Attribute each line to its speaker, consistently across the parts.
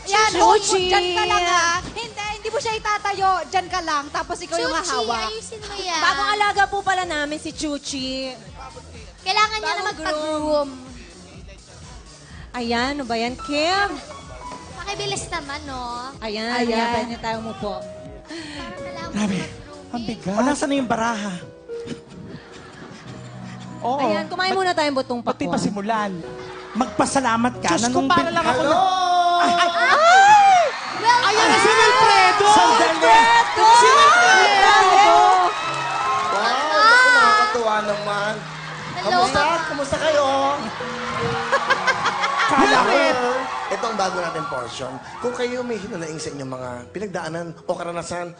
Speaker 1: Yan,
Speaker 2: Chuchi.
Speaker 1: Dyan ka lang ha. Hindi mo siya itatayo. Dyan ka lang. Tapos ikaw yung hahawak.
Speaker 3: ayusin mo yan.
Speaker 2: Bagong alaga po pala namin si Chuchi.
Speaker 3: Kailangan niya na magpag-groom.
Speaker 2: Ayan, ano ba yan, Kim?
Speaker 3: Pakibilis naman, no?
Speaker 2: Ayan,
Speaker 1: Ayan.
Speaker 2: pwede tayo mo po.
Speaker 3: Para malaman
Speaker 4: Grabe.
Speaker 3: mag-grooming.
Speaker 4: Ang bigat. O, nasaan na yung baraha? Oo.
Speaker 2: Ayan, kumain muna tayong butong
Speaker 4: Pati
Speaker 2: pako.
Speaker 4: pa simulan. Magpasalamat ka.
Speaker 5: Diyos ko, para lang ako na...
Speaker 4: Ayan na si Wilfredo! Sandali!
Speaker 5: Si Wilfredo!
Speaker 6: Wow, naku, nakakatuwa naman.
Speaker 3: Hello,
Speaker 6: Kamusta?
Speaker 3: Mama.
Speaker 6: Kamusta kayo?
Speaker 4: Kala ko.
Speaker 6: Ito ang bago natin portion. Kung kayo may hinanaing sa inyong mga pinagdaanan o karanasan,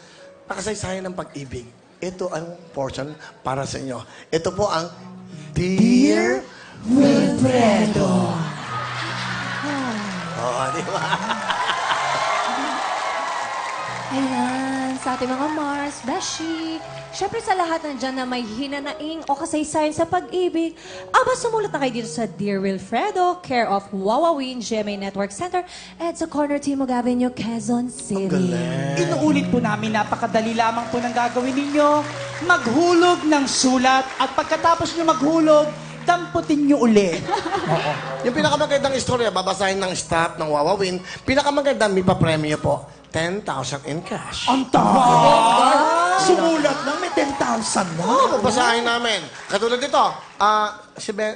Speaker 6: nakasaysayan ng pag-ibig, ito ang portion para sa inyo. Ito po ang Dear Wilfredo. Oo, di ba?
Speaker 2: Ayan, sa ating mga Mars, Beshi. Siyempre sa lahat nandyan na may hinanaing o kasaysayan sa pag-ibig, aba sumulat na kayo dito sa Dear Wilfredo, care of Wawawin GMA Network Center at sa Corner Timog Avenue, Quezon City.
Speaker 5: Inuulit po namin, napakadali lamang po ng gagawin ninyo. Maghulog ng sulat at pagkatapos nyo maghulog, damputin nyo uli.
Speaker 6: Yung pinakamagandang istorya, babasahin ng staff ng Wawawin. Pinakamagandang may papremyo po, 10,000 in cash.
Speaker 4: Ang taas! Sumulat lang, may 10,000 na.
Speaker 6: Oo, babasahin namin. Katulad dito, si Ben...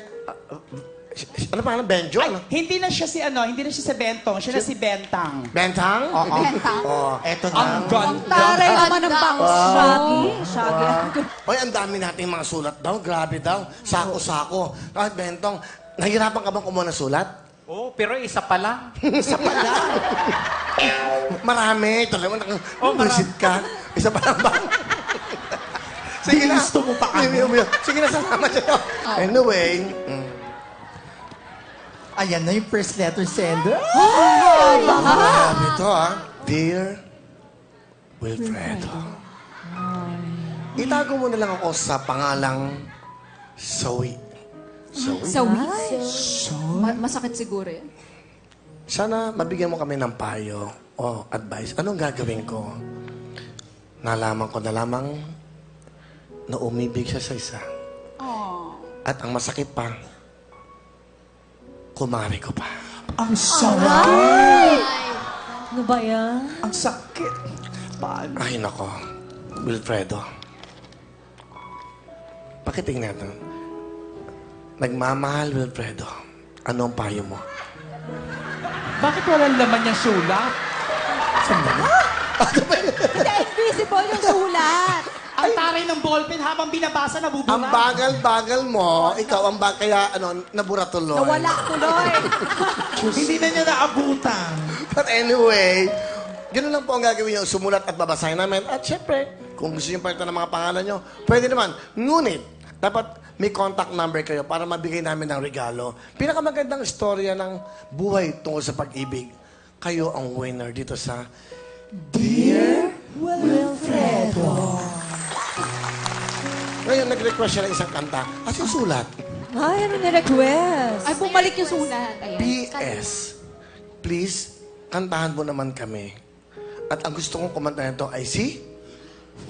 Speaker 6: ano pa? Benjo?
Speaker 5: Ay,
Speaker 6: Ano?
Speaker 5: hindi na siya si Bentong, siya na si Bentang.
Speaker 6: Bentang? Oo. Oo.
Speaker 4: Eto na.
Speaker 5: Ang ganda.
Speaker 1: Taray naman ng bangs.
Speaker 2: Shaggy. Shaggy.
Speaker 6: Oy, ang dami nating mga sulat daw. Grabe daw. Sako-sako. Kahit Bentong, nahihirapan ka bang kumuha ng sulat?
Speaker 7: Oo, pero isa pa lang.
Speaker 6: Isa pa lang. Marami. Tuloy mo, bullshit ka. Isa pa lang ba? Sige na.
Speaker 4: Gusto mo pa kami?
Speaker 6: Sige na, salamat sa'yo. Anyway,
Speaker 4: Ayan na yung first letter sender.
Speaker 6: grabe ito Dear Wilfredo. Itago mo na lang ako sa pangalang Zoe. Zoe?
Speaker 1: Masakit siguro yan.
Speaker 6: Sana mabigyan mo kami ng payo o advice. Anong gagawin ko? Nalaman ko na lamang na umibig siya sa isa. At ang masakit pa, kumari ko pa.
Speaker 4: Ang sarap!
Speaker 2: Ano ba yan?
Speaker 4: Ang sakit. Paano?
Speaker 6: Ay, nako. Wilfredo. Pakitingnan natin. Nagmamahal, Wilfredo. Ano ang payo mo?
Speaker 5: Bakit walang laman yung sulat?
Speaker 1: Hindi, invisible yung sulat.
Speaker 5: Ang taray ng ballpen habang binabasa, nabubura.
Speaker 6: Ang bagal-bagal mo, ikaw ang kaya nabura tuloy.
Speaker 1: Nawala tuloy.
Speaker 4: Hindi na niya naabutan.
Speaker 6: But anyway, ganoon lang po ang gagawin niyo. Sumulat at babasahin namin. At syempre, kung gusto niyo palitan ng mga pangalan niyo, pwede naman. Ngunit, dapat may contact number kayo para mabigay namin ng regalo. Pinakamagandang istorya ng buhay tungkol sa pag-ibig. Kayo ang winner dito sa Dear Wilfredo. Ngayon, nag-request siya ng isang kanta. At yung sulat,
Speaker 2: Ay, ano ni-request?
Speaker 1: Ay, bumalik yung sulat. Ayan.
Speaker 6: PS, please, kantahan mo naman kami. At ang gusto kong kumanta nito ay si...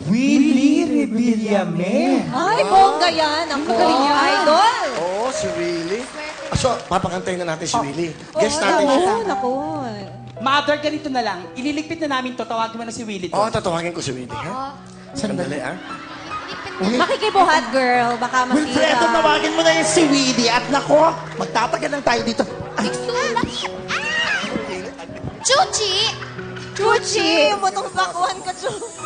Speaker 4: Willie Revillame.
Speaker 2: Ay, bongga yan. Ang magaling niya, idol.
Speaker 6: Oo, si Willie. So, papakantayin na natin si Willie. Guess
Speaker 2: Oo,
Speaker 6: natin siya.
Speaker 2: naku.
Speaker 5: Mother, ganito na lang. Ililigpit na namin to. Tawagin mo na si Willie to.
Speaker 6: Oo, tatawagin ko si Willie, ha? Sandali, ha?
Speaker 2: Makikibuhat, girl. Baka
Speaker 4: Wilfredo,
Speaker 2: masira.
Speaker 4: tawagin mo na yung si Willie. At nako, magtatagal lang tayo dito. Ay,
Speaker 3: Chuchi!
Speaker 2: Chuchi! Butong pakuhan ka, Chuchi.